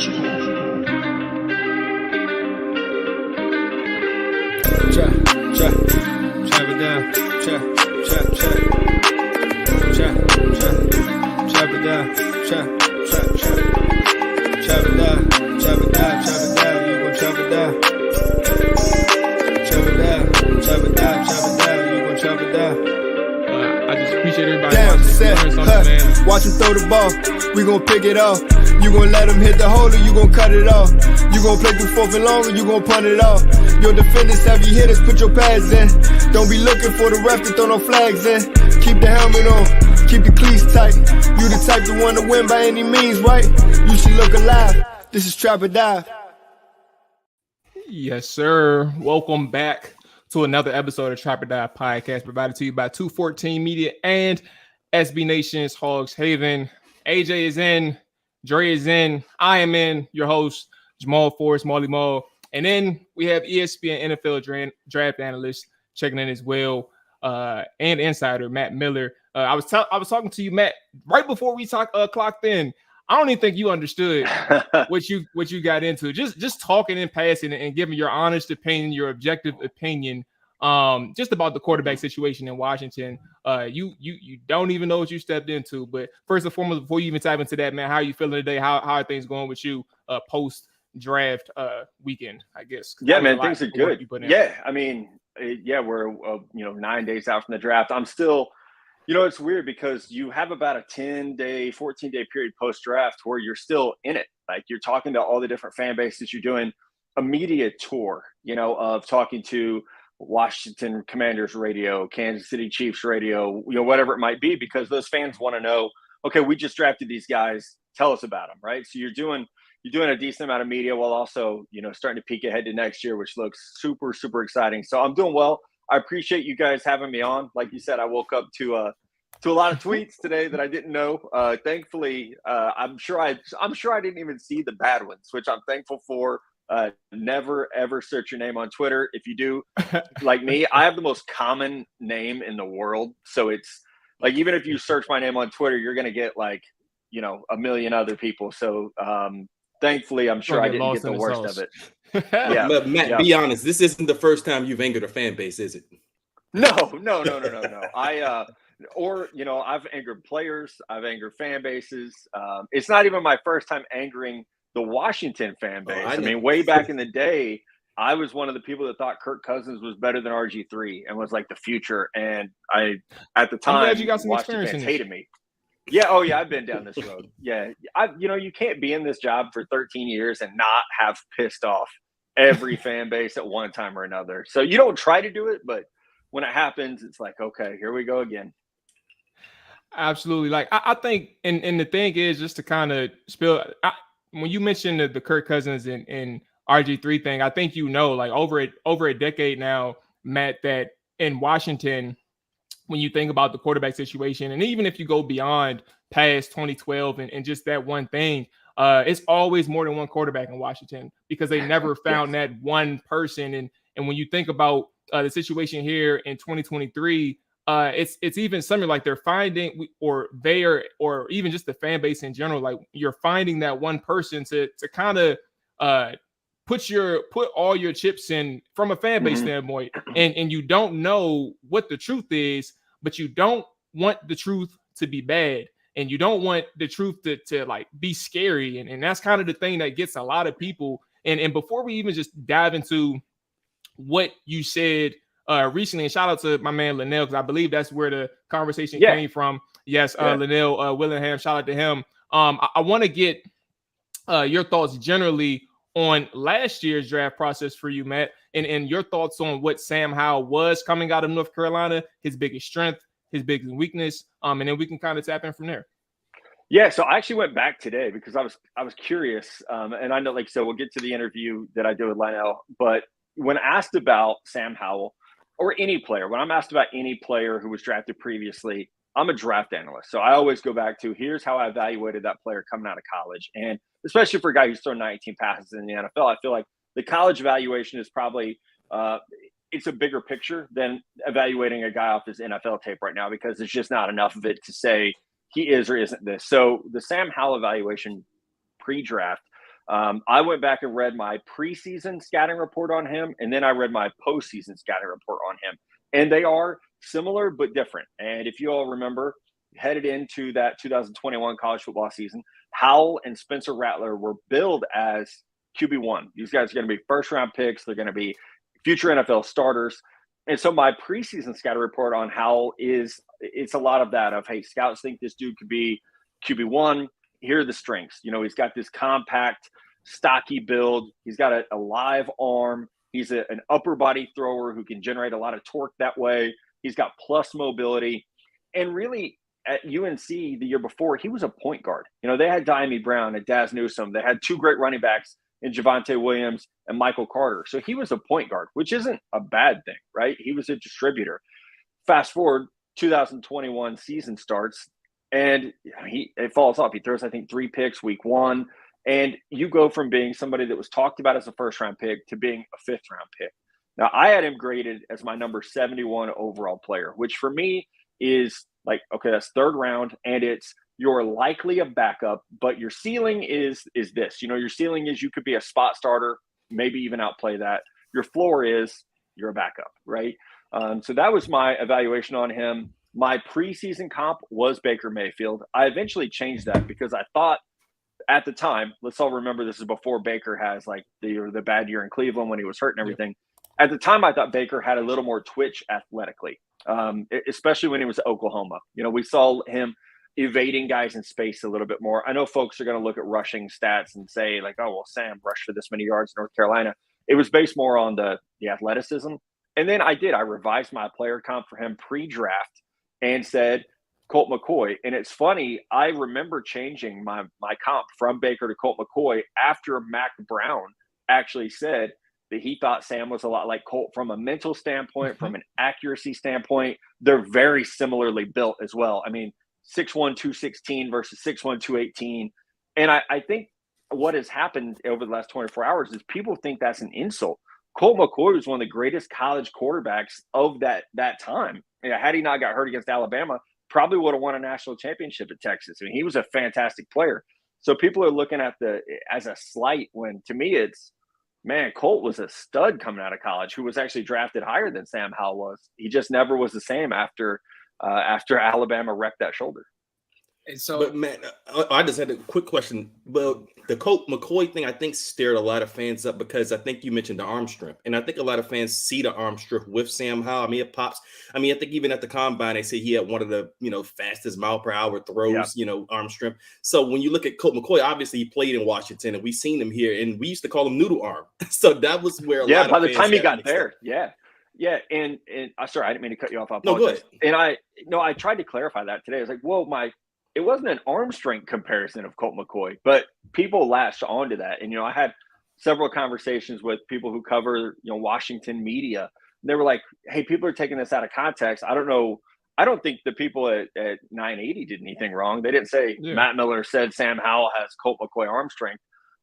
Chop it down. Chop it down. Chop it down. You gon' chop it down. Chop it down. You gon' chop it down. I just appreciate everybody watching. Watch him throw the ball. We gon' pick it off. You gon' let him hit the hole or you gon' cut it off. You gon' play through fourth and long or you gon' punt it off. Your defenders, heavy hitters, put your pads in. Don't be looking for the ref to throw no flags in. Keep the helmet on, keep the cleats tight. You the type to want to win by any means, right? You should look alive. This is Trap or Dive. Yes, sir. Welcome back to another episode of Trap or Dive podcast, provided to you by 214 Media and SB Nation's Hogs Haven. AJ is in, Dre is in, I am in, your host, Jamal Forrest, Molly Mual. And then we have ESPN NFL draft analyst checking in as well, and insider Matt Miller. I was talking to you, Matt, right before we clocked in. I don't even think you understood what you got into. Just talking in passing and giving your honest opinion, your objective opinion, just about the quarterback situation in Washington. You don't even know what you stepped into. But first and foremost, before you even dive into that, man, how are you feeling today? How are things going with you post draft weekend? I guess. Yeah, man, things are good. Yeah, I mean, we're 9 days out from the draft. I'm still. It's weird because you have about a 10-day, 14-day period post-draft where you're still in it. Like, you're talking to all the different fan bases. You're doing a media tour, of talking to Washington Commanders radio, Kansas City Chiefs radio, whatever it might be, because those fans want to know, okay, we just drafted these guys. Tell us about them, right? So you're doing a decent amount of media while also, starting to peek ahead to next year, which looks super, super exciting. So I'm doing well. I appreciate you guys having me on. Like you said, I woke up to a lot of tweets today that I didn't know. Thankfully, I'm sure I didn't even see the bad ones, which I'm thankful for. Never ever search your name on Twitter. If you do, like me, I have the most common name in the world. So it's like, even if you search my name on Twitter, you're gonna get a million other people. So thanfully, I'm sure I didn't get the worst of it. Yeah. But Matt, be honest. This isn't the first time you've angered a fan base, is it? No. I've angered players. I've angered fan bases. It's not even my first time angering the Washington fan base. I mean, way back in the day, I was one of the people that thought Kirk Cousins was better than RG3 and was like the future. And at the time, I'm glad you got some Washington fans hated me. Yeah. Oh, yeah. I've been down this road. Yeah. You can't be in this job for 13 years and not have pissed off every fan base at one time or another. So you don't try to do it, but when it happens, it's like, okay, here we go again. Absolutely. Like, I think, and the thing is, just to kind of when you mentioned the Kirk Cousins and RG3 thing, I think like over a decade now, Matt, that in Washington, when you think about the quarterback situation, and even if you go beyond past 2012 and just that one thing, it's always more than one quarterback in Washington because they never found that one person. And when you think about the situation here in 2023, it's even something like they're finding, or even just the fan base in general, like you're finding that one person to kind of put all your chips in from a fan base standpoint, and you don't know what the truth is, but you don't want the truth to be bad, and you don't want the truth to like be scary, and that's kind of the thing that gets a lot of people. And before we even just dive into what you said recently, and shout out to my man Linnell, because I believe that's where the conversation came from. Yes, Linnell Willingham, shout out to him. I want to get your thoughts generally on last year's draft process for you, Matt, and your thoughts on what Sam Howell was coming out of North Carolina, his biggest strength, his biggest weakness, and then we can kind of tap in from there. Yeah, so I actually went back today because I was curious, and I know, like, so we'll get to the interview that I did with Linnell, but when asked about Sam Howell or any player, when I'm asked about any player who was drafted previously, I'm a draft analyst. So I always go back to, here's how I evaluated that player coming out of college. And especially for a guy who's thrown 19 passes in the NFL, I feel like the college evaluation is probably it's a bigger picture than evaluating a guy off his NFL tape right now, because there's just not enough of it to say he is or isn't this. So the Sam Howell evaluation pre-draft, I went back and read my preseason scouting report on him, and then I read my postseason scouting report on him. And they are similar but different. And if you all remember, headed into that 2021 college football season, Howell and Spencer Rattler were billed as QB1. These guys are going to be first-round picks. They're going to be future NFL starters. And so my preseason scouting report on Howell it's a lot of that of, hey, scouts think this dude could be QB1. Here are the strengths. He's got this compact, stocky build. He's got a live arm. He's an upper body thrower who can generate a lot of torque that way. He's got plus mobility. And really, at UNC the year before, he was a point guard. They had Diami Brown and Daz Newsome. They had two great running backs in Javonte Williams and Michael Carter. So he was a point guard, which isn't a bad thing, right? He was a distributor. Fast forward, 2021 season starts, and it falls off. He throws, I think, 3 picks week 1. And you go from being somebody that was talked about as a first-round pick to being a fifth-round pick. Now, I had him graded as my number 71 overall player, which for me is like, okay, that's third round, and it's you're likely a backup, but your ceiling is this. Your ceiling is you could be a spot starter, maybe even outplay that. Your floor is you're a backup, right? So that was my evaluation on him. My preseason comp was Baker Mayfield. I eventually changed that because I thought at the time, let's all remember this is before Baker has like the bad year in Cleveland when he was hurt and everything. At the time, I thought Baker had a little more twitch athletically, especially when he was at Oklahoma. We saw him evading guys in space a little bit more. I know folks are going to look at rushing stats and say like, oh, well, Sam rushed for this many yards in North Carolina. It was based more on the athleticism. And then I revised my player comp for him pre-draft and said Colt McCoy. And it's funny, I remember changing my comp from Baker to Colt McCoy after Mac Brown actually said that he thought Sam was a lot like Colt from a mental standpoint, from an accuracy standpoint. They're very similarly built as well. I mean, 6'1", 216 versus 6'1", 218. And I think what has happened over the last 24 hours is people think that's an insult. Colt McCoy was one of the greatest college quarterbacks of that time. Had he not got hurt against Alabama, probably would have won a national championship at Texas. I mean, he was a fantastic player. So people are looking at as a slight when to me it's, man, Colt was a stud coming out of college who was actually drafted higher than Sam Howell was. He just never was the same after Alabama wrecked that shoulder. And so, but man, I just had a quick question. Well, the Colt McCoy thing, I think, stirred a lot of fans up because I think you mentioned the arm strength, and I think a lot of fans see the arm strength with Sam Howell. I mean, it pops. I mean, I think even at the combine, they say he had one of the fastest mile per hour throws. Arm strength. So when you look at Colt McCoy, obviously he played in Washington, and we've seen him here, and we used to call him Noodle Arm. So that was where a lot by of the fans time he got there, and sorry, I didn't mean to cut you off. I apologize. No, go ahead. And I tried to clarify that today. I was like, whoa, it wasn't an arm strength comparison of Colt McCoy, but people latched onto that. And, I had several conversations with people who cover, Washington media. They were like, hey, people are taking this out of context. I don't know. I don't think the people at 980 did anything wrong. They didn't say Matt Miller said Sam Howell has Colt McCoy arm strength.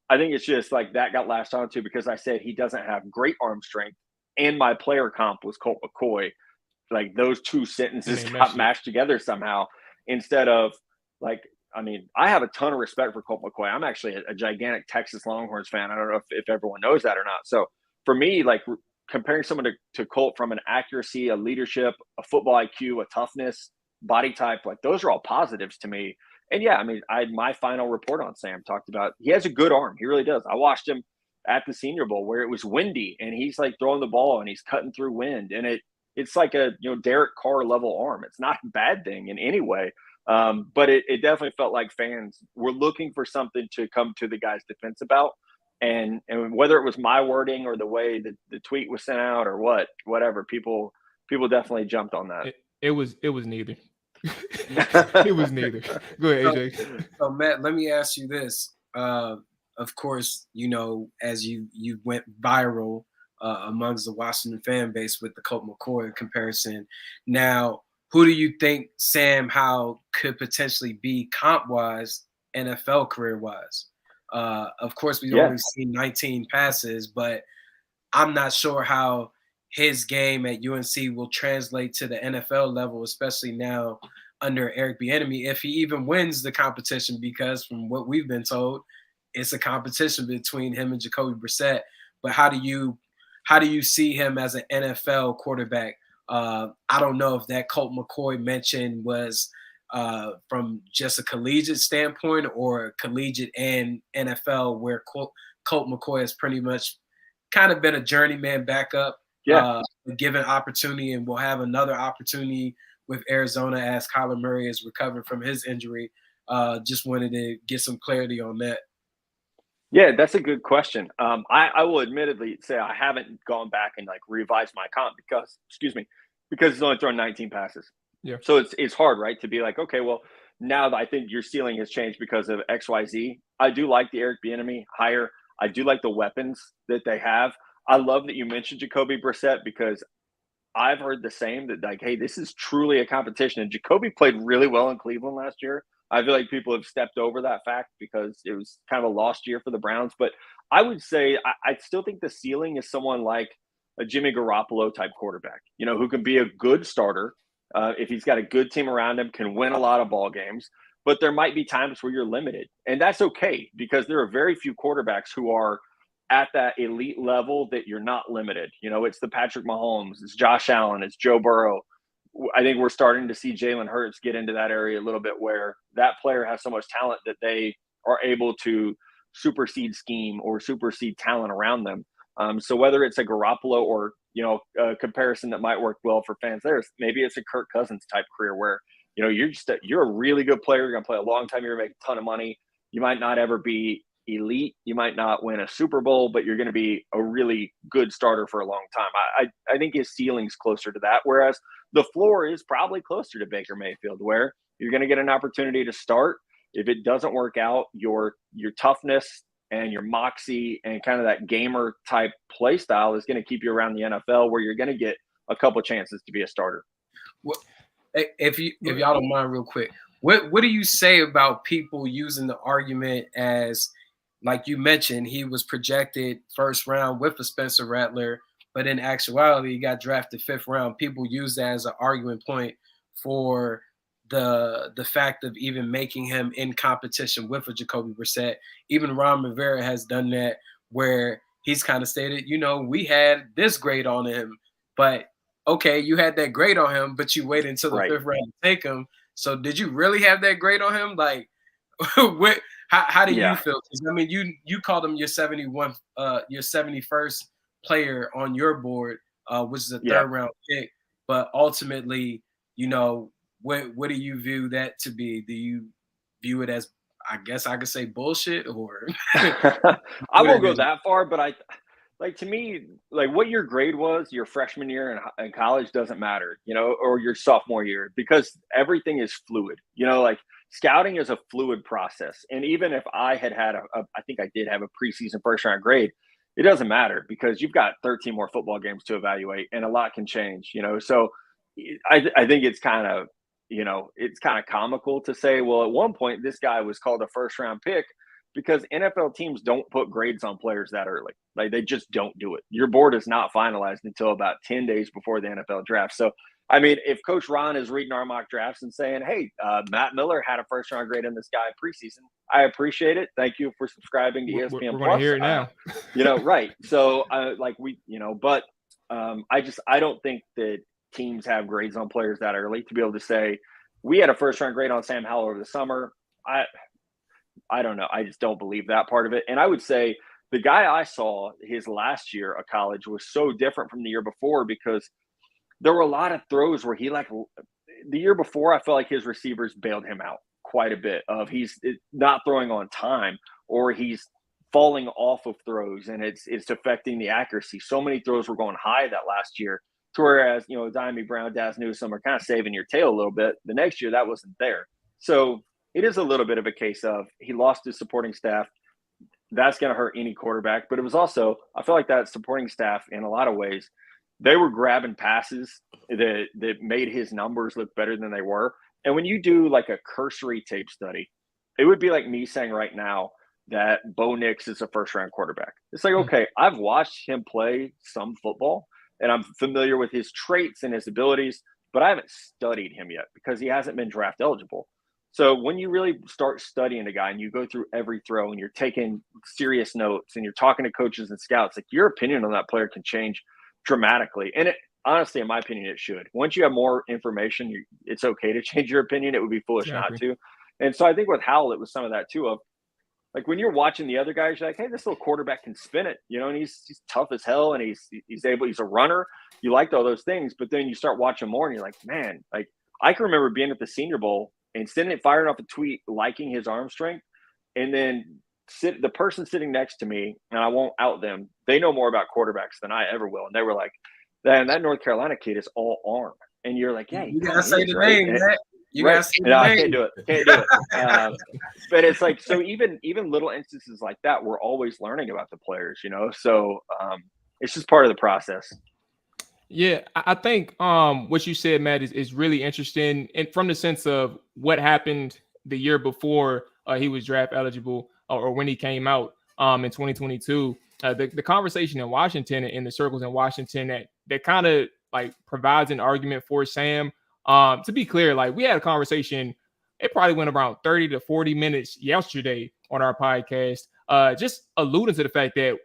I think it's just like that got latched onto because I said he doesn't have great arm strength and my player comp was Colt McCoy. Like those two sentences got mashed together somehow instead of, like, I mean, I have a ton of respect for Colt McCoy. I'm actually a gigantic Texas Longhorns fan. I don't know if everyone knows that or not. So for me, like comparing someone to Colt from an accuracy, a leadership, a football IQ, a toughness, body type, like those are all positives to me. And yeah, I mean, my final report on Sam talked about he has a good arm. He really does. I watched him at the Senior Bowl where it was windy and he's like throwing the ball and he's cutting through wind. And it's like a Derek Carr level arm. It's not a bad thing in any way. But it definitely felt like fans were looking for something to come to the guy's defense about. And whether it was my wording or the way that the tweet was sent out or whatever, people definitely jumped on that. It was neither. It was neither. Go ahead, AJ. So Matt, let me ask you this. Of course, as you went viral amongst the Washington fan base with the Colt McCoy comparison. Now, who do you think Sam Howell could potentially be comp-wise, NFL career-wise? Of course, we've only seen 19 passes, but I'm not sure how his game at UNC will translate to the NFL level, especially now under Eric Bieniemy, if he even wins the competition, because from what we've been told, it's a competition between him and Jacoby Brissett. But how do you see him as an NFL quarterback? I don't know if that Colt McCoy mention was from just a collegiate standpoint or collegiate and NFL, where Colt McCoy has pretty much kind of been a journeyman backup, given opportunity, and will have another opportunity with Arizona as Kyler Murray is recovering from his injury. Just wanted to get some clarity on that. Yeah, that's a good question. I will admittedly say I haven't gone back and like revised my comp because he's only thrown 19 passes. Yeah. So it's hard, right, to be like, okay, well, now that I think your ceiling has changed because of XYZ. I do like the Eric Bieniemy hire. I do like the weapons that they have. I love that you mentioned Jacoby Brissett because I've heard the same, that like, hey, this is truly a competition. And Jacoby played really well in Cleveland last year. I feel like people have stepped over that fact because it was kind of a lost year for the Browns. But I would say I still think the ceiling is someone like a Jimmy Garoppolo type quarterback, who can be a good starter. If he's got a good team around him, can win a lot of ball games. But there might be times where you're limited. And that's okay because there are very few quarterbacks who are at that elite level that you're not limited. It's the Patrick Mahomes, it's Josh Allen, it's Joe Burrow. I think we're starting to see Jalen Hurts get into that area a little bit where that player has so much talent that they are able to supersede scheme or supersede talent around them. So whether it's a Garoppolo or, a comparison that might work well for fans there, maybe it's a Kirk Cousins type career where, you're a really good player. You're going to play a long time. You're going to make a ton of money. You might not ever be elite. You might not win a Super Bowl, but you're going to be a really good starter for a long time. I think his ceiling's closer to that. Whereas the floor is probably closer to Baker Mayfield, where you're going to get an opportunity to start. If it doesn't work out, your toughness and your moxie and kind of that gamer type play style is going to keep you around the NFL, where you're going to get a couple chances to be a starter. Well, if y'all don't mind, real quick, what do you say about people using the argument as, like you mentioned, he was projected first round with a Spencer Rattler, but in actuality, he got drafted 5th round. People use that as an argument point for the fact of even making him in competition with a Jacoby Brissett. Even Ron Rivera has done that, where he's kind of stated, we had this grade on him, but okay, you had that grade on him, but you waited until the 5th round to take him. So did you really have that grade on him? Like, how do you feel? Because I mean, you called him your 71st player on your board, which is a 3rd round pick, but ultimately, what do you view that to be? Do you view it as, I guess I could say, bullshit, or? I won't go that far, but to me, like what your grade was your freshman year in college doesn't matter, or your sophomore year, because everything is fluid. Like scouting is a fluid process. And even if I had I think I did have a preseason 1st round grade, it doesn't matter because you've got 13 more football games to evaluate and a lot can change, So I think it's kind of, it's kind of comical to say, well, at one point this guy was called a 1st round pick, because NFL teams don't put grades on players that early. Like they just don't do it. Your board is not finalized until about 10 days before the NFL draft. So, I mean, if Coach Ron is reading our mock drafts and saying, hey, Matt Miller had a 1st round grade in this guy preseason, I appreciate it. Thank you for subscribing to ESPN. We're going to hear it now. Right. So I don't think that teams have grades on players that early to be able to say, we had a 1st round grade on Sam Howell over the summer. I don't know. I just don't believe that part of it. And I would say the guy I saw his last year of college was so different from the year before, because there were a lot of throws where the year before, I felt like his receivers bailed him out quite a bit of he's not throwing on time, or he's falling off of throws and it's affecting the accuracy. So many throws were going high that last year, to whereas, Diami Brown, Daz Newsome are kind of saving your tail a little bit. The next year that wasn't there. So it is a little bit of a case of he lost his supporting staff. That's going to hurt any quarterback. But it was also, I feel like that supporting staff, in a lot of ways, they were grabbing passes that made his numbers look better than they were. And when you do like a cursory tape study, it would be like me saying right now that Bo Nix is a 1st round quarterback. It's like, okay, I've watched him play some football and I'm familiar with his traits and his abilities, but I haven't studied him yet because he hasn't been draft eligible. So when you really start studying a guy and you go through every throw and you're taking serious notes and you're talking to coaches and scouts, like your opinion on that player can change dramatically. And it honestly, in my opinion, it should. Once you have more information, it's okay to change your opinion. It would be foolish not to. And so I think with Howell, it was some of that too. Of like when you're watching the other guys, you're like, hey, this little quarterback can spin it, and he's tough as hell, and he's a runner. You liked all those things, but then you start watching more, and you're like, man, like I can remember being at the Senior Bowl and firing off a tweet, liking his arm strength, and then the person sitting next to me, and I won't out them, they know more about quarterbacks than I ever will, and they were like, that North Carolina kid is all arm, and you're like, yeah, you gotta say the name, man. I can't do it. But it's like, so even little instances like that, we're always learning about the players, So it's just part of the process. Yeah, I think what you said, Matt, is really interesting, and from the sense of what happened the year before he was draft eligible or when he came out in 2022. The conversation in Washington, in the circles in Washington, that kind of like provides an argument for Sam. To be clear, like we had a conversation, it probably went around 30 to 40 minutes yesterday on our podcast, just alluding to the fact that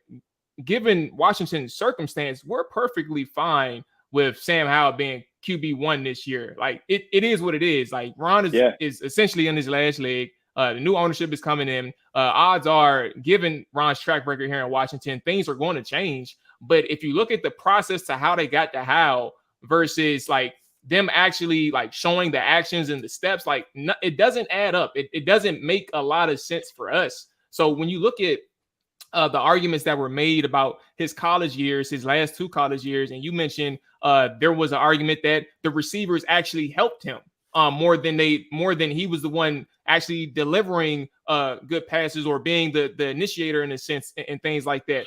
given Washington's circumstance, we're perfectly fine with Sam Howell being QB1 this year. Like it is what it is. Like Ron is essentially in his last leg. The new ownership is coming in. Odds are, given Ron's track record here in Washington, things are going to change. But if you look at the process to how they got to Howell versus like them actually like showing the actions and the steps, like it doesn't add up. It doesn't make a lot of sense for us. So when you look at the arguments that were made about his college years, his last 2 college years, and you mentioned there was an argument that the receivers actually helped him more than he was the one actually delivering good passes or being the initiator in a sense and things like that.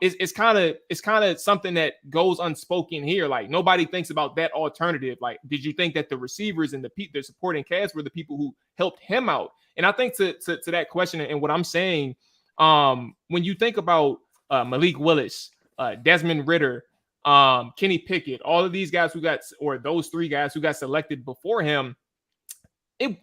It's kind of something that goes unspoken here. Like nobody thinks about that alternative. Like, did you think that the receivers and the supporting cast were the people who helped him out? And I think to that question and what I'm saying, when you think about Malik Willis, Desmond Ridder, Kenny Pickett, all of these guys those 3 guys who got selected before him, it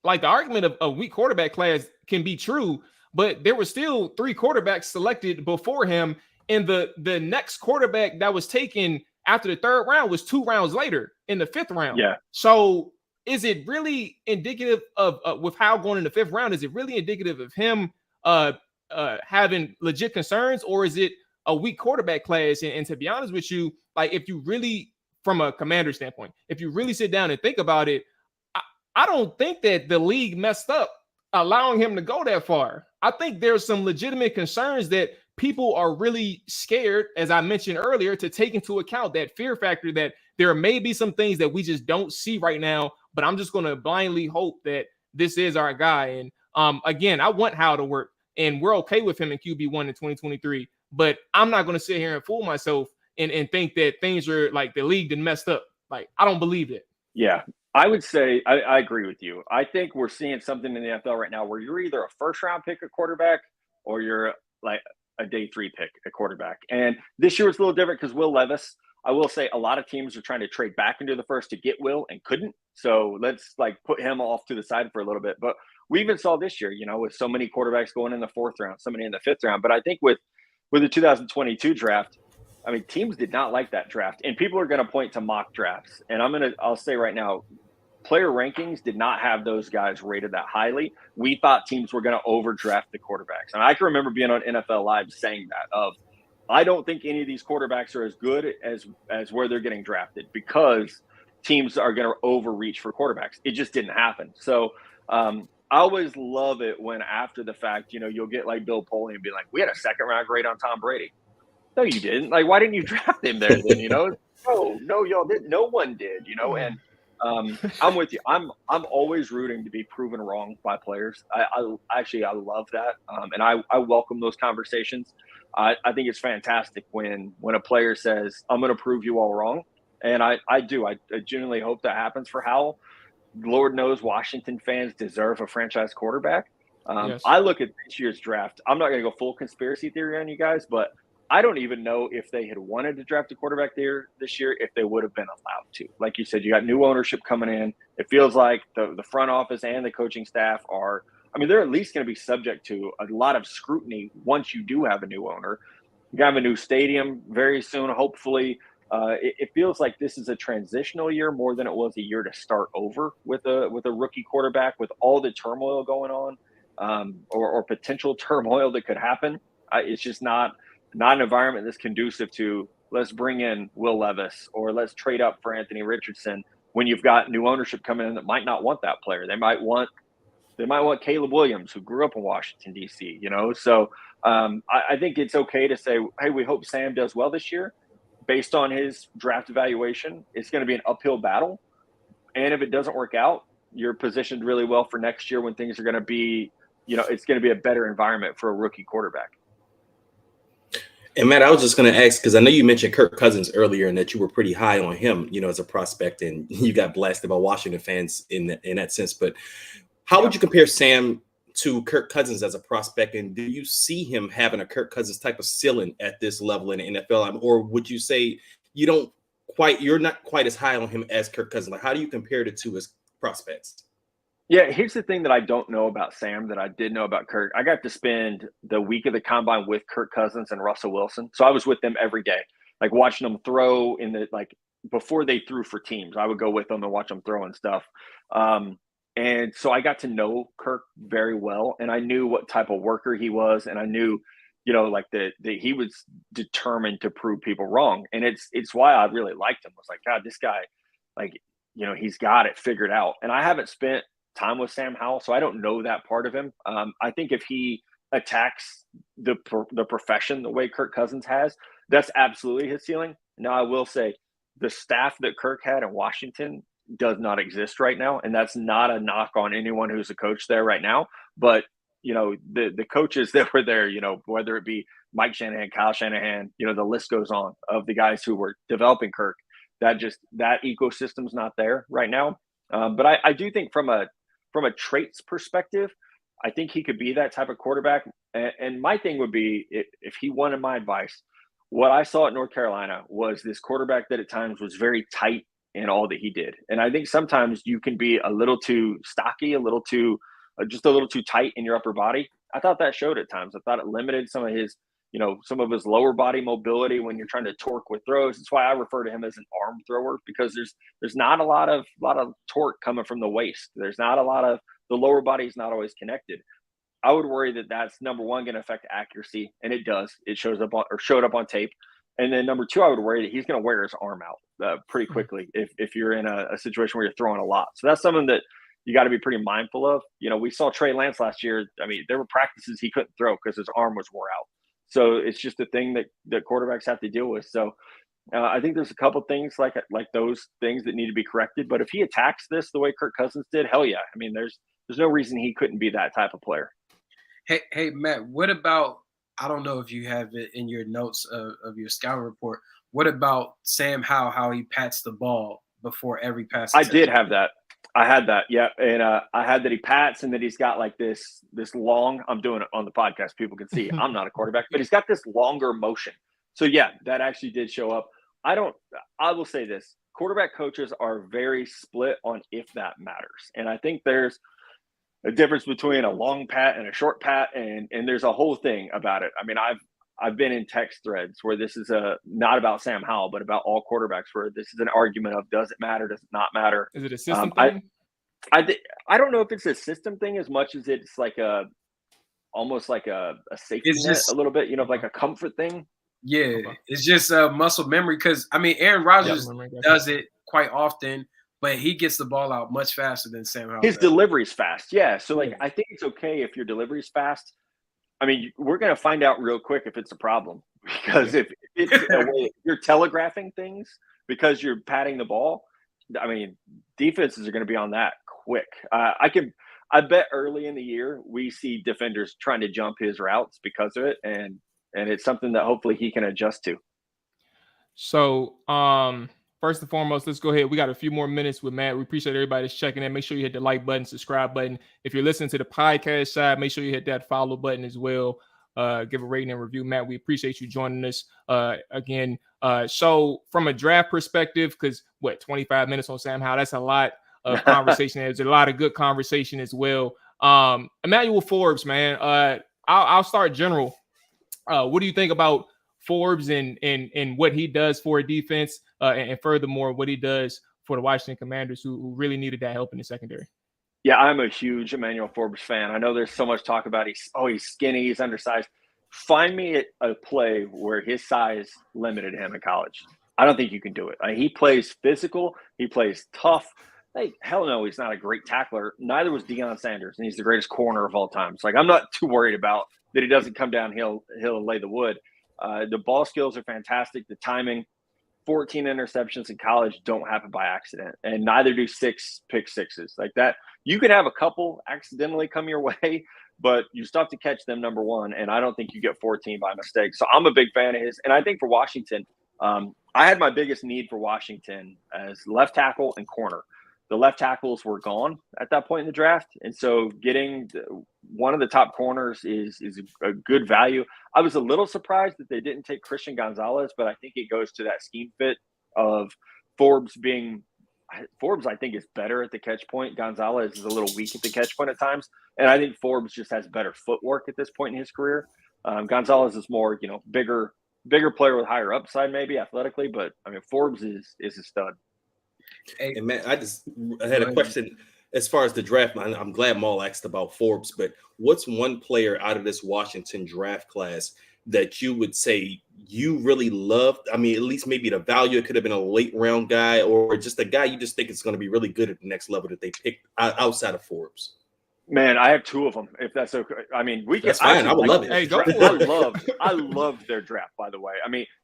like the argument of a weak quarterback class can be true, but there were still 3 quarterbacks selected before him, and the next quarterback that was taken after the 3rd round was 2 rounds later in the 5th round. Yeah. So is it really indicative of with Howell going in the 5th round? Is it really indicative of him having legit concerns, or is it a weak quarterback class? And to be honest with you, like if you really, from a commander standpoint, if you really sit down and think about it, I don't think that the league messed up allowing him to go that far. I think there's some legitimate concerns that people are really scared, as I mentioned earlier, to take into account that fear factor that there may be some things that we just don't see right now, but I'm just going to blindly hope that this is our guy. And again, I want Howell to work, and we're okay with him in QB1 in 2023, but I'm not going to sit here and fool myself and think that things are like the league done messed up. Like, I don't believe it. Yeah, I would say I agree with you. I think we're seeing something in the NFL right now where you're either a 1st-round pick at quarterback or you're like a day 3 pick at quarterback. And this year was a little different because Will Levis, I will say a lot of teams are trying to trade back into the 1st to get Will and couldn't. So let's like put him off to the side for a little bit. But we even saw this year, with so many quarterbacks going in the 4th round, so many in the 5th round. But I think with the 2022 draft, I mean, teams did not like that draft, and people are going to point to mock drafts. And I'll say right now, player rankings did not have those guys rated that highly. We thought teams were going to overdraft the quarterbacks. And I can remember being on NFL Live saying that I don't think any of these quarterbacks are as good as where they're getting drafted because teams are going to overreach for quarterbacks. It just didn't happen. So I always love it when after the fact, you'll get like Bill Polian and be like, we had a 2nd round grade on Tom Brady. No, you didn't. Like, why didn't you draft him there then, No, y'all didn't. No one did, and I'm with you. I'm always rooting to be proven wrong by players. I love that. And I welcome those conversations. I think it's fantastic when a player says, I'm going to prove you all wrong. And I do. I genuinely hope that happens for Howell. Lord knows Washington fans deserve a franchise quarterback. Yes. I look at this year's draft. I'm not going to go full conspiracy theory on you guys, but I don't even know if they had wanted to draft a quarterback there this year, if they would have been allowed to. Like you said, you got new ownership coming in. It feels like the front office and the coaching staff are, I mean, they're at least going to be subject to a lot of scrutiny once you do have a new owner. You have a new stadium very soon, hopefully. It feels like this is a transitional year more than it was a year to start over with a rookie quarterback, with all the turmoil going on, or potential turmoil that could happen. It's just not an environment that's conducive to, let's bring in Will Levis or let's trade up for Anthony Richardson when you've got new ownership coming in that might not want that player. They might want Caleb Williams, who grew up in Washington, D.C., So I think it's okay to say, hey, we hope Sam does well this year. Based on his draft evaluation, it's going to be an uphill battle. And if it doesn't work out, you're positioned really well for next year when things are going to be, it's going to be a better environment for a rookie quarterback. And Matt, I was just going to ask, because I know you mentioned Kirk Cousins earlier and that you were pretty high on him, as a prospect, and you got blasted by Washington fans in that sense. But how would you compare Sam to Kirk Cousins as a prospect? And do you see him having a Kirk Cousins type of ceiling at this level in the NFL? Or would you say you're not quite as high on him as Kirk Cousins? Like, how do you compare the two as prospects? Yeah, here's the thing that I don't know about Sam that I did know about Kirk. I got to spend the week of the combine with Kirk Cousins and Russell Wilson. So I was with them every day, like watching them throw before they threw for teams. I would go with them and watch them throw and stuff. And so I got to know Kirk very well, and I knew what type of worker he was, and I knew, that he was determined to prove people wrong. And it's why I really liked him. I was like, God, this guy, he's got it figured out. And I haven't spent time with Sam Howell, so I don't know that part of him. I think if he attacks the profession the way Kirk Cousins has, that's absolutely his ceiling. Now, I will say the staff that Kirk had in Washington does not exist right now, and that's not a knock on anyone who's a coach there right now. But the coaches that were there, whether it be Mike Shanahan, Kyle Shanahan, the list goes on of the guys who were developing Kirk. That ecosystem's not there right now. But I do think from a traits perspective, I think he could be that type of quarterback. And my thing would be, if he wanted my advice, what I saw at North Carolina was this quarterback that at times was very tight in all that he did. And I think sometimes you can be a little too stocky, just a little too tight in your upper body. I thought that showed at times. I thought it limited some of his lower body mobility when you're trying to torque with throws. That's why I refer to him as an arm thrower, because there's not a lot of torque coming from the waist. There's not a lot of, the lower body is not always connected. I would worry that that's number one going to affect accuracy, and it does. It showed up on tape. And then number two, I would worry that he's going to wear his arm out pretty quickly if you're in a situation where you're throwing a lot. So that's something that you got to be pretty mindful of. We saw Trey Lance last year. I mean, there were practices he couldn't throw because his arm was wore out. So it's just a thing that quarterbacks have to deal with. So I think there's a couple things like those things that need to be corrected. But if he attacks this the way Kirk Cousins did, hell yeah. I mean, there's no reason he couldn't be that type of player. Hey, Matt, what about, I don't know if you have it in your notes of your scouting report, what about Sam Howell, how he pats the ball before every pass? I did have that. I had that, yeah. And I had that he pats and that he's got like this long, I'm doing it on the podcast, people can see I'm not a quarterback, but he's got this longer motion. So yeah, that actually did show up. I will say this, quarterback coaches are very split on if that matters. And I think there's a difference between a long pat and a short pat, and there's a whole thing about it. I memean, I've been in text threads where this is not about Sam Howell, but about all quarterbacks, where this is an argument of, does it matter, does it not matter? Is it a system thing? I don't know if it's a system thing as much as it's like almost like a safety net, a little bit, like a comfort thing. Yeah, okay. It's just muscle memory, because I mean, Aaron Rodgers does it quite often, but he gets the ball out much faster than Sam Howell. His delivery's fast, yeah. So I think it's okay if your delivery's fast. I mean, we're going to find out real quick if it's a problem, because if it's a way you're telegraphing things because you're patting the ball, I mean, defenses are going to be on that quick. I bet early in the year we see defenders trying to jump his routes because of it, and it's something that hopefully he can adjust to. So, first and foremost, let's go ahead. We got a few more minutes with Matt. We appreciate everybody that's checking in. Make sure you hit the like button, subscribe button. If you're listening to the podcast side, make sure you hit that follow button as well. give a rating and review. Matt, we appreciate you joining us again. So from a draft perspective, because 25 minutes on Sam Howell, that's a lot of conversation. There's a lot of good conversation as well. Emmanuel Forbes, man, I'll start general. What do you think about Forbes and what he does for a defense, and furthermore, what he does for the Washington Commanders, who really needed that help in the secondary? Yeah, I'm a huge Emmanuel Forbes fan. I know there's so much talk about he's skinny, he's undersized. Find me a play where his size limited him in college. I don't think you can do it. He plays physical. He plays tough. Hey, hell no, he's not a great tackler. Neither was Deion Sanders, and he's the greatest corner of all time. So, I'm not too worried about that he doesn't come downhill and lay the wood. The ball skills are fantastic. The timing, 14 interceptions in college don't happen by accident, and neither do 6 pick sixes like that. You can have a couple accidentally come your way, but you still have to catch them, number one, and I don't think you get 14 by mistake. So I'm a big fan of his, and I think for Washington, I had my biggest need for Washington as left tackle and corner. The left tackles were gone at that point in the draft, and so getting one of the top corners is a good value. I was a little surprised that they didn't take Christian Gonzalez, but I think it goes to that scheme fit of Forbes, I think, is better at the catch point. Gonzalez is a little weak at the catch point at times, and I think Forbes just has better footwork at this point in his career. Gonzalez is more, bigger player with higher upside, maybe athletically, but Forbes is a stud. And man, I had a question as far as the draft. I'm glad Mual asked about Forbes, but what's one player out of this Washington draft class that you would say you really loved? At least maybe the value, it could have been a late round guy, or just a guy you just think is going to be really good at the next level that they picked outside of Forbes. Man, I have 2 of them, if that's okay. That's fine. I would love it. Hey, go I loved their draft, by the way.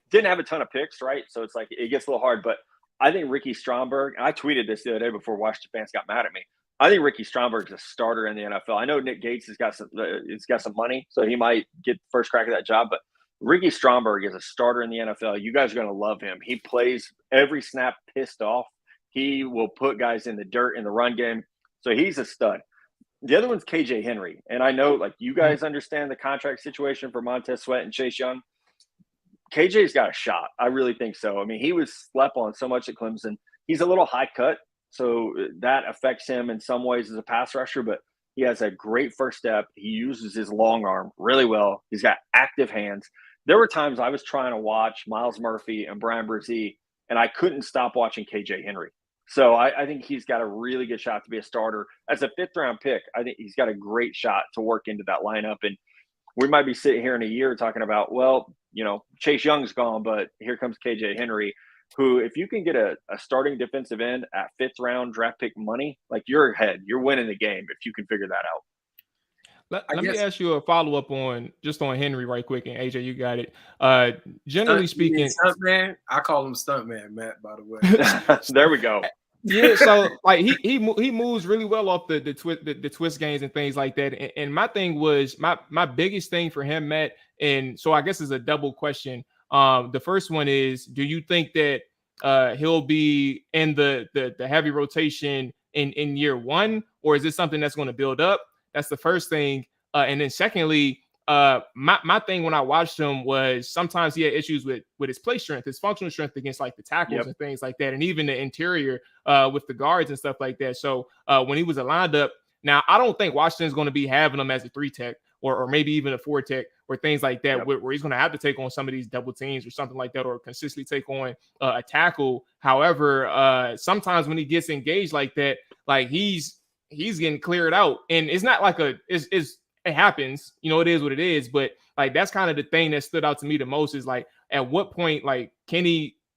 Didn't have a ton of picks, right? So it's like it gets a little hard, but I think Ricky Stromberg, and I tweeted this the other day before Washington fans got mad at me. I think Ricky Stromberg is a starter in the NFL. I know Nick Gates has got some money, so he might get first crack at that job. But Ricky Stromberg is a starter in the NFL. You guys are going to love him. He plays every snap pissed off. He will put guys in the dirt in the run game. So he's a stud. The other one's KJ Henry. And I know, you guys understand the contract situation for Montez Sweat and Chase Young. KJ's got a shot. I really think so. He was slept on so much at Clemson. He's a little high cut, so that affects him in some ways as a pass rusher, but he has a great first step. He uses his long arm really well. He's got active hands. There were times I was trying to watch Miles Murphy and Brian Brzee, and I couldn't stop watching KJ Henry. So I think he's got a really good shot to be a starter. As a 5th-round pick, I think he's got a great shot to work into that lineup. And we might be sitting here in a year talking about, Chase Young's gone, but here comes KJ Henry, who, if you can get a starting defensive end at 5th-round draft pick money, you're ahead. You're winning the game if you can figure that out. Let me ask you a follow-up on Henry right quick, and AJ, you got it. Generally speaking, Stuntman. I call him Stuntman, Matt, by the way. There we go. Yeah, so he moves really well off the twist games and things like that. And my thing was my biggest thing for him, Matt, and so I guess it's a double question. The first one is, do you think that he'll be in the heavy rotation in year one, or is this something that's going to build up? That's the first thing. And then secondly, my thing when I watched him was sometimes he had issues with his play strength, his functional strength against the tackles and things like that, and even the interior with the guards and stuff like that. So when he was lined up, now I don't think Washington's going to be having him as a 3-tech or maybe even a 4-tech or things like that, where he's going to have to take on some of these double teams or something like that, or consistently take on a tackle. However, sometimes when he gets engaged like that, he's getting cleared out, and it's not it happens, it is what it is. But that's kind of the thing that stood out to me the most is at what point,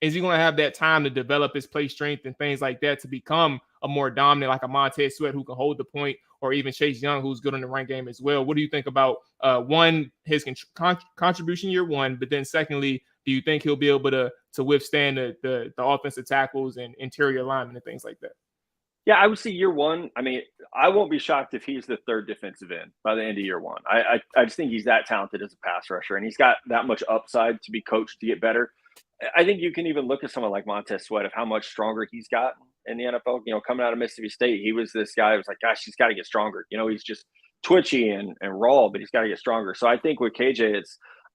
is he going to have that time to develop his play strength and things like that to become a more dominant, like a Montez Sweat who can hold the point, or even Chase Young who's good in the run game as well? What do you think about one, his contribution year one, but then secondly, do you think he'll be able to withstand the offensive tackles and interior alignment and things like that? Yeah, I would say year one. I won't be shocked if he's the 3rd defensive end by the end of year one. I just think he's that talented as a pass rusher, and he's got that much upside to be coached to get better. I think you can even look at someone like Montez Sweat of how much stronger he's gotten in the NFL. Coming out of Mississippi State, he was this guy who was like, gosh, he's got to get stronger. He's just twitchy and raw, but he's got to get stronger. So I think with KJ,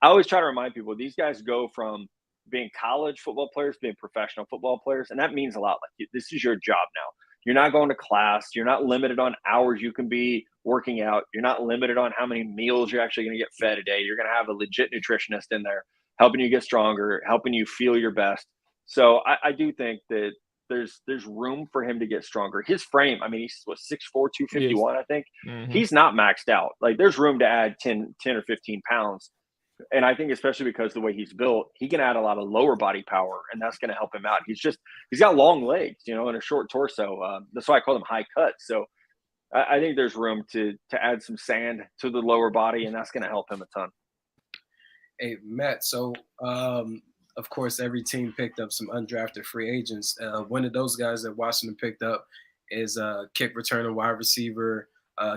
I always try to remind people, these guys go from being college football players, being professional football players. And that means a lot. Like, this is your job now. You're not going to class. You're not limited on hours you can be working out. You're not limited on how many meals you're actually going to get fed a day. You're going to have a legit nutritionist in there helping you get stronger, helping you feel your best. So I do think that there's room for him to get stronger. His frame, I mean, he's 6'4", 251, I think. Mm-hmm. He's not maxed out. Like, there's room to add 10 or 15 pounds. And I think especially because the way he's built, he can add a lot of lower body power, and that's going to help him out. He's got long legs, and a short torso. That's why I call him high cut. So I think there's room to add some sand to the lower body, and that's going to help him a ton. Hey, Matt, so of course, every team picked up some undrafted free agents. One of those guys that Washington picked up is kick returner wide receiver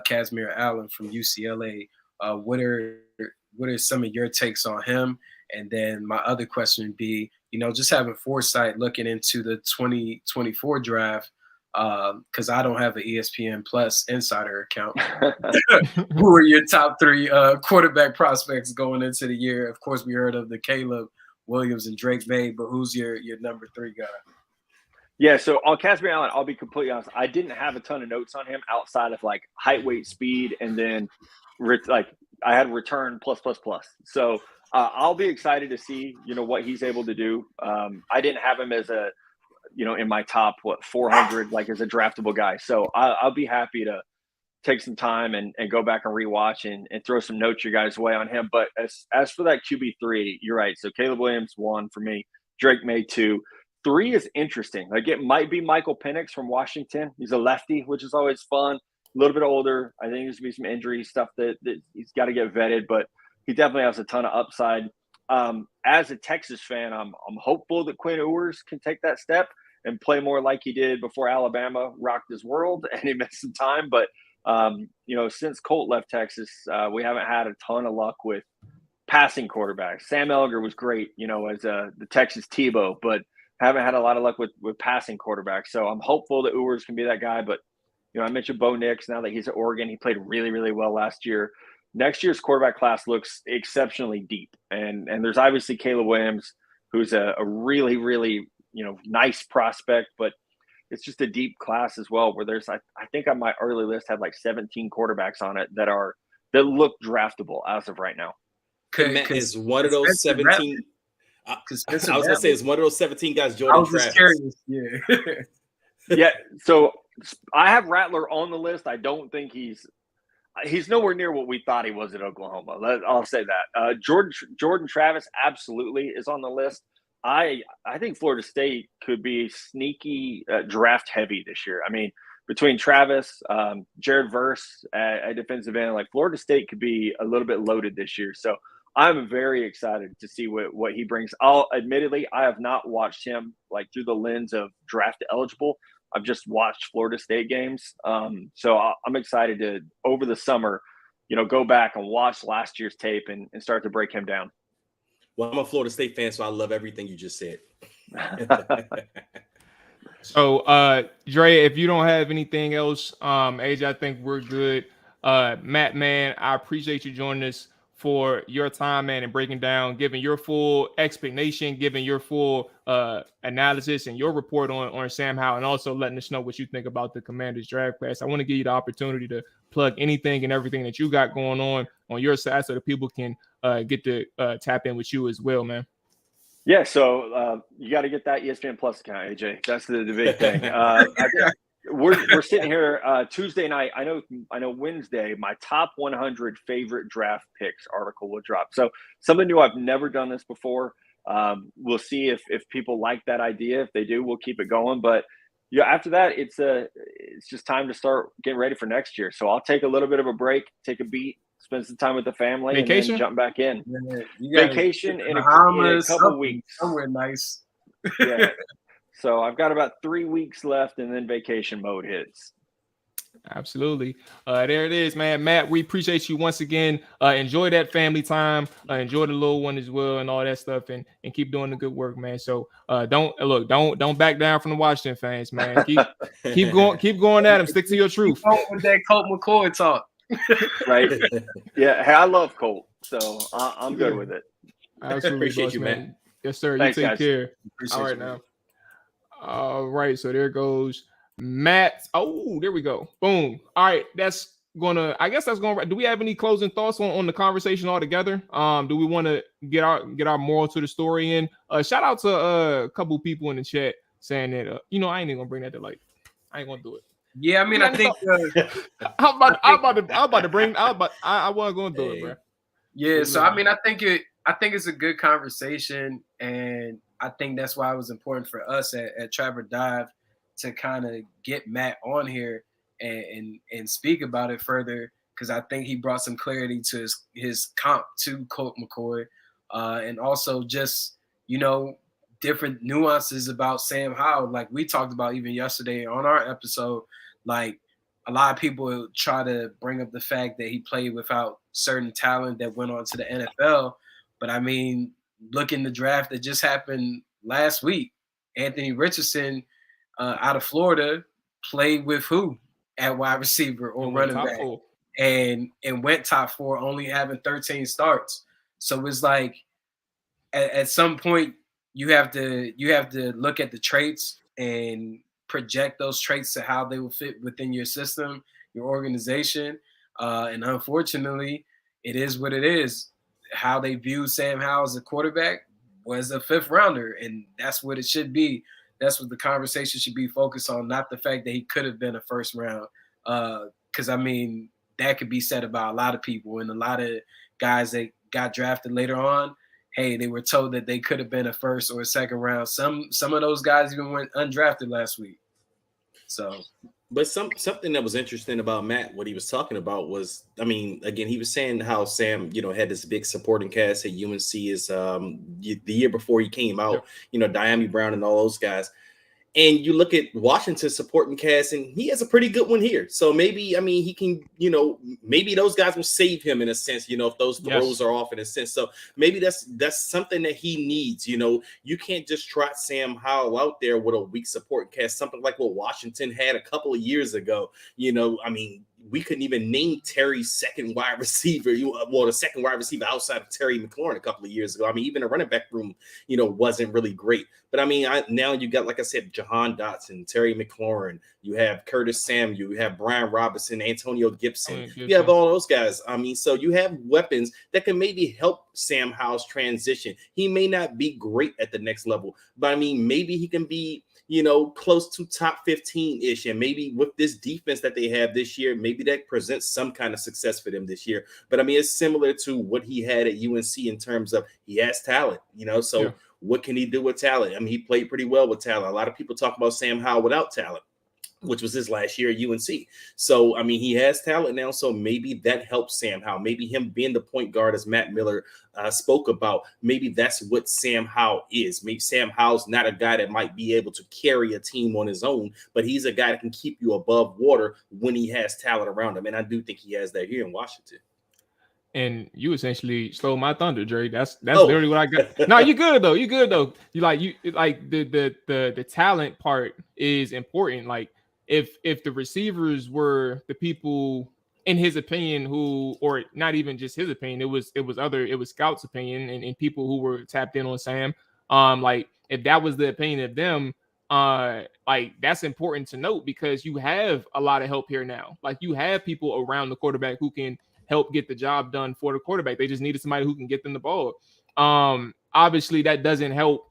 Casimir Allen from UCLA. What are some of your takes on him? And then my other question would be, just having foresight looking into the 2024 draft, because I don't have an ESPN Plus insider account. Who are your top 3 quarterback prospects going into the year? Of course, we heard of the Caleb Williams and Drake May, but who's your number 3 guy? Yeah, so on Casimir Allen, I'll be completely honest. I didn't have a ton of notes on him outside of like height, weight, speed, and then I had return plus. So I'll be excited to see, what he's able to do. I didn't have him as in my top 400, like as a draftable guy. So I'll be happy to take some time and go back and rewatch and throw some notes your guys' way on him. But as for that QB3, you're right. So Caleb Williams 1 for me, Drake May 2. 3 is interesting. Like, it might be Michael Penix from Washington. He's a lefty, which is always fun. A little bit older. I think there's going to be some injury stuff that he's got to get vetted, but he definitely has a ton of upside. As a Texas fan, I'm hopeful that Quinn Ewers can take that step and play more like he did before Alabama rocked his world and he missed some time. But, since Colt left Texas, we haven't had a ton of luck with passing quarterbacks. Sam Ellinger was great, as the Texas Tebow, but haven't had a lot of luck with passing quarterbacks. So I'm hopeful that Ewers can be that guy. But, I mentioned Bo Nix. Now that he's at Oregon, he played really, really well last year. Next year's quarterback class looks exceptionally deep. And there's obviously Caleb Williams, who's a really, really, nice prospect, but it's just a deep class as well, where there's, I think on my early list had like 17 quarterbacks on it that look draftable as of right now. Matt is one of those 17. I was gonna say, it's one of those 17 guys. Jordan I was just curious. Yeah. Yeah. So I have Rattler on the list. I don't think he's nowhere near what we thought he was at Oklahoma. I'll say that. Jordan Travis absolutely is on the list. I think Florida State could be sneaky draft heavy this year. I mean, between Travis, Jared Verse at defensive end, like Florida State could be a little bit loaded this year. So I'm very excited to see what he brings. Admittedly, I have not watched him like through the lens of draft eligible. I've just watched Florida State games. So I'm excited to, over the summer, go back and watch last year's tape and start to break him down. Well, I'm a Florida State fan, so I love everything you just said. So, Dre, if you don't have anything else, AJ, I think we're good. Matt, man, I appreciate you joining us for your time, man, and breaking down, giving your full explanation, giving your full analysis and your report on Sam Howell, and also letting us know what you think about the Commanders draft class. I want to give you the opportunity to plug anything and everything that you got going on your side so that people can get to tap in with you as well, man. Yeah, so you got to get that ESPN Plus account, AJ. That's the big thing. We're sitting here Tuesday night. I know Wednesday, my top 100 favorite draft picks article will drop. So something new. I've never done this before. We'll see if people like that idea. If they do, we'll keep it going. But after that, it's just time to start getting ready for next year. So I'll take a little bit of a break, take a beat, spend some time with the family, vacation? And then jump back in. Yeah, vacation in a couple of weeks. Somewhere nice. Yeah. So I've got about 3 weeks left, and then vacation mode hits. Absolutely. There it is, man. Matt, we appreciate you once again. Enjoy that family time. Enjoy the little one as well and all that stuff, and keep doing the good work, man. So don't back down from the Washington fans, man. Keep going at them. Stick to your truth. Keep going with that Colt McCoy talk. Right? Yeah. Hey, I love Colt, so I'm good with it. Absolutely, Appreciate boss, you, man. man. Yes, sir. Thanks, You take guys. care. Appreciate All right, you, man. now. All right, so there goes Matt. Oh, there we go. Boom. All right, I guess that's gonna. Do we have any closing thoughts on the conversation altogether? Do we want to get our moral to the story in? Shout out to a couple people in the chat saying that I ain't even gonna bring that to light. I ain't gonna do it. Yeah, I mean, I think I wasn't gonna do it, bro. Yeah, so I mean, I think it's a good conversation, and I think that's why it was important for us at Trapper Dive to kind of get Matt on here and speak about it further, because I think he brought some clarity to his comp to Colt McCoy, and also just different nuances about Sam Howell, like we talked about even yesterday on our episode. Like, a lot of people try to bring up the fact that he played without certain talent that went on to the NFL. But I mean, look in the draft that just happened last week. Anthony Richardson out of Florida played with who at wide receiver or running back, and went top 4, only having 13 starts. So it's like at some point you have to look at the traits and project those traits to how they will fit within your system, your organization. And unfortunately, it is what it is. How they view Sam Howell as a quarterback was a 5th rounder, and that's what it should be. That's what the conversation should be focused on, not the fact that he could have been a 1st round. Because, I mean, that could be said about a lot of people, and a lot of guys that got drafted later on, hey, they were told that they could have been a 1st or a 2nd round. Some of those guys even went undrafted last week. So, but something that was interesting about Matt, what he was talking about was, I mean, again, he was saying how Sam, had this big supporting cast at UNC is the year before he came out, Diami Brown and all those guys. And you look at Washington's supporting cast, and he has a pretty good one here. So maybe, I mean, he can, maybe those guys will save him in a sense, if those throws are off in a sense. So maybe that's something that he needs. You can't just trot Sam Howell out there with a weak supporting cast, something like what Washington had a couple of years ago. I mean, we couldn't even name Terry's 2nd wide receiver. The 2nd wide receiver outside of Terry McLaurin a couple of years ago. I mean, even the running back room, wasn't really great. But I mean, now you got, like I said, Jahan Dotson, Terry McLaurin. You have Curtis Samuel. You have Brian Robinson, Antonio Gibson. You have all those guys. I mean, so you have weapons that can maybe help Sam Howell's transition. He may not be great at the next level, but I mean, maybe he can be close to top 15-ish. And maybe with this defense that they have this year, maybe that presents some kind of success for them this year. But I mean, it's similar to what he had at UNC in terms of he has talent, so what can he do with talent? I mean, he played pretty well with talent. A lot of people talk about Sam Howell without talent, which was his last year at UNC. So, I mean, he has talent now, so maybe that helps Sam Howell. Maybe him being the point guard, as Matt Miller spoke about, maybe that's what Sam Howell is. Maybe Sam Howell's not a guy that might be able to carry a team on his own, but he's a guy that can keep you above water when he has talent around him. And I do think he has that here in Washington. And you essentially stole my thunder, Dre. That's literally what I got. No, you good though. You good though. You like the talent part is important. Like if the receivers were the people, in his opinion, who, or not even just his opinion, it was scouts' opinion and people who were tapped in on Sam. Like if that was the opinion of them, like that's important to note, because you have a lot of help here now. Like you have people around the quarterback who can help get the job done for the quarterback. They just needed somebody who can get them the ball. Obviously that doesn't help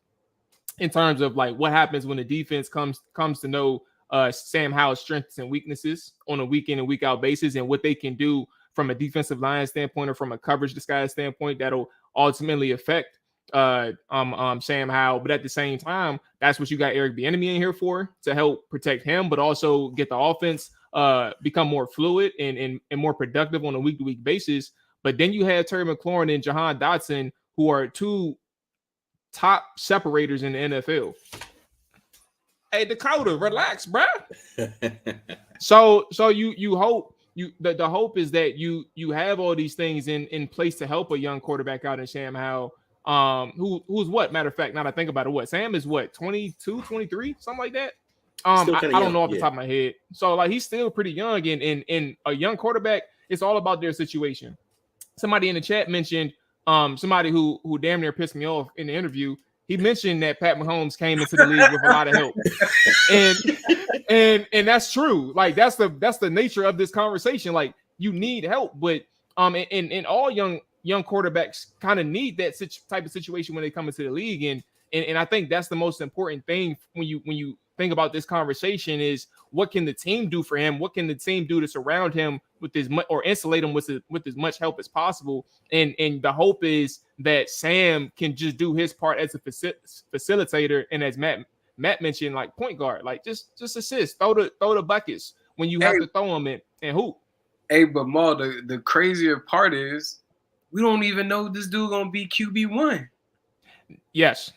in terms of like what happens when the defense comes to know Sam Howell's strengths and weaknesses on a week in and week out basis, and what they can do from a defensive line standpoint or from a coverage disguise standpoint that'll ultimately affect Sam Howell. But at the same time, that's what you got Eric Bieniemy in here for, to help protect him, but also get the offense become more fluid and more productive on a week-to-week basis. But then you have Terry McLaurin and Jahan Dotson, who are 2 top separators in the NFL. Hey, Dakota, relax, bro. So you hope the hope is that you have all these things in place to help a young quarterback out in Sam Howell. Who's what? Matter of fact, now that I think about it, what Sam is, what, 22, 23, something like that. I don't know off the top of my head. So like he's still pretty young, and a young quarterback, it's all about their situation. Somebody in the chat mentioned somebody who damn near pissed me off in the interview. He mentioned that Pat Mahomes came into the league with a lot of help, and that's true. Like that's the nature of this conversation. Like you need help, but and all young quarterbacks kind of need that type of situation when they come into the league, and I think that's the most important thing when you think about this conversation is what can the team do for him? What can the team do to surround him with or insulate him with as much help as possible? And the hope is that Sam can just do his part as a facilitator, and as Matt mentioned, like point guard, like just assist, throw the buckets when you have to throw them and hoop. Hey, but Mual, the crazier part is we don't even know this dude gonna be QB1. Yes.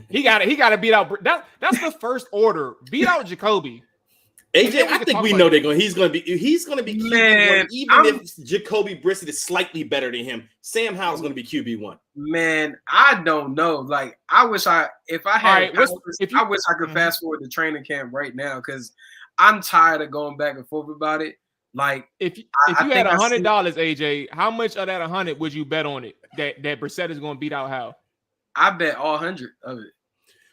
He got to beat out. That's the first order. Beat out Jacoby. AJ, I think we know he's going to be QB1, even if Jacoby Brissett is slightly better than him. Sam Howell's going to be QB1. Man, I don't know. Like, I wish I could fast forward to training camp right now because I'm tired of going back and forth about it. Like, if you had $100, AJ, how much of that 100 would you bet on it that Brissett is going to beat out Howell? I bet all 100 of it.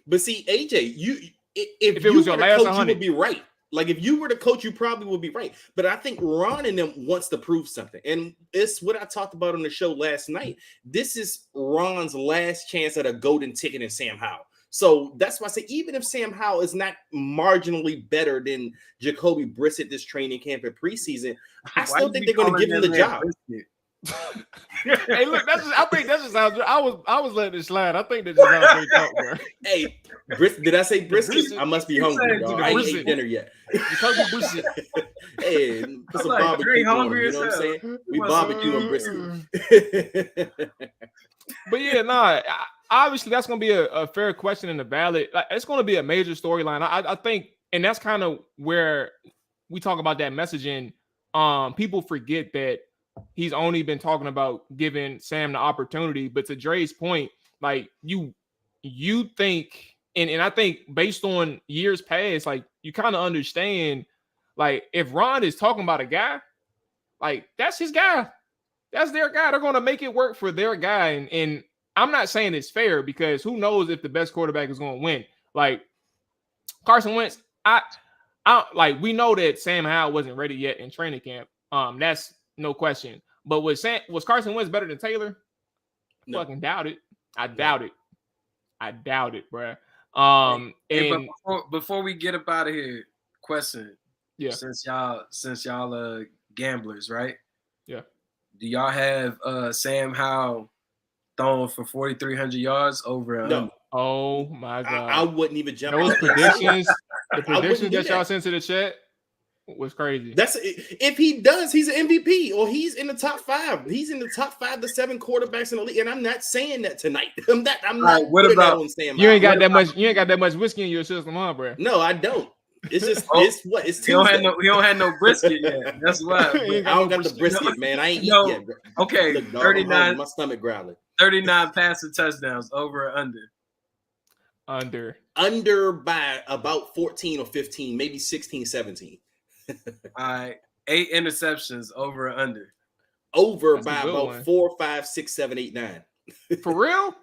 But see, AJ, if it was your last coach, 100, you would be right. Like if you were the coach, you probably would be right. But I think Ron and them wants to prove something, and it's what I talked about on the show last night. This is Ron's last chance at a golden ticket in Sam Howell. So that's why I say even if Sam Howell is not marginally better than Jacoby Brissett this training camp and preseason, I still think they're going to give him the job. Hey, look, I think that's just how I was letting it slide. I think that just how they talk, bro. Hey, did I say brisket? I must be hungry, dog. I ain't ate dinner yet. Hey, put some barbecue on, you know what I'm saying? We barbecue and brisket. But yeah, obviously that's going to be a fair question in the ballot. Like, it's going to be a major storyline. I think, and that's kind of where we talk about that messaging. People forget that he's only been talking about giving Sam the opportunity, but to Dre's point, like you think, and I think based on years past, like you kind of understand, like if Ron is talking about a guy, like that's his guy, that's their guy. They're going to make it work for their guy, and I'm not saying it's fair because who knows if the best quarterback is going to win. Like Carson Wentz, I like we know that Sam Howell wasn't ready yet in training camp. That's no question. But was Carson Wentz better than Taylor? No. Fucking doubt it. I doubt it, bro. But before we get up out of here, question. Yeah. Since y'all are gamblers, right? Yeah. Do y'all have Sam Howell throwing for 4,300 yards over? No. Oh my God. I wouldn't even jump. Those predictions, the predictions that y'all sent to the chat was crazy. That's if he does, he's an MVP or he's in the top 5. He's in the top 5 to 7 quarterbacks in the league, and I'm not saying that tonight. I'm not. What about on Sam? You ain't got that much. You ain't got that much whiskey in your system, huh, bro? No, I don't. It's just it's Tuesday. We don't have no brisket yet. That's why I don't got the brisket, man. I ain't eat yet. Bro. Okay, Look, 39. My stomach growling. 39 passing touchdowns, over or under? Under by about 14 or 15, maybe 16, 17. All right, 8 interceptions, over or under? Over That's by about one. 4, 5, 6, 7, 8, 9. For real?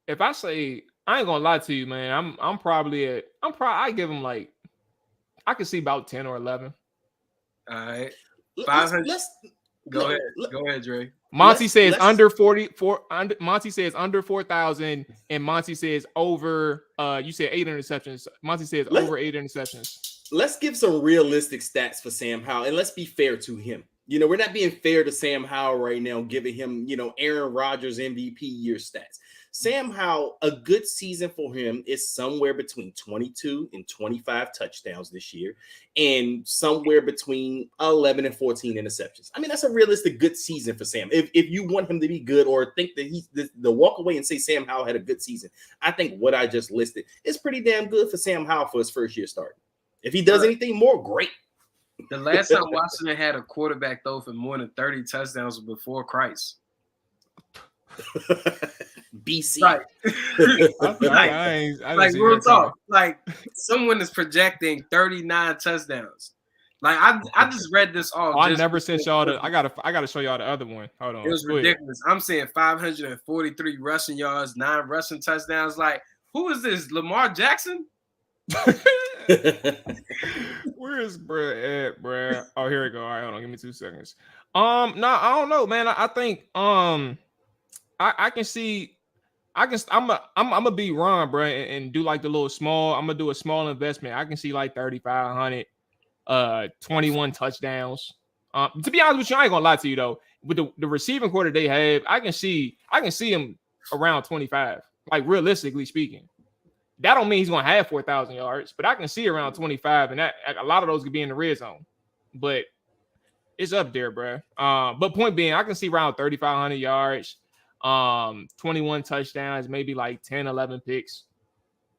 If I say, I ain't gonna lie to you, man. I give him like, I could see about 10 or 11. All right, 500. Go ahead, Dre. Monty says under 44. Monty says under 4,000, and Monty says over. You said 8 interceptions. Monty says over 8 interceptions. Let's give some realistic stats for Sam Howell, and let's be fair to him. You know, we're not being fair to Sam Howell right now, giving him, Aaron Rodgers MVP year stats. Sam Howell, a good season for him is somewhere between 22 and 25 touchdowns this year and somewhere between 11 and 14 interceptions. I mean, that's a realistic good season for Sam. If you want him to be good or think that he's the walk away and say Sam Howell had a good season, I think what I just listed is pretty damn good for Sam Howell for his first year start. If he does anything more, great. The last time Washington had a quarterback throw for more than 30 touchdowns was before Christ. BC. Right. I like real talk. Like someone is projecting 39 touchdowns. Like I just read this off. I never sent y'all the. I gotta show y'all the other one. Hold on. It was ridiculous. I'm saying 543 rushing yards, 9 rushing touchdowns. Like, who is this? Lamar Jackson? Where is bruh at, bruh? Oh, here we go. All right, hold on. Give me 2 seconds. No, I don't know, man. I think I can see. I'm gonna be Ron, bro, and do like the little small. I'm gonna do a small investment. I can see like 3,500, 21 touchdowns. To be honest with you, I ain't gonna lie to you though. With the receiving quarter they have, I can see him around 25. Like realistically speaking, that don't mean he's gonna have 4,000 yards, but I can see around 25, and that a lot of those could be in the red zone. But it's up there, bro. But point being, I can see around 3,500 yards. 21 touchdowns, maybe like 10, 11 picks,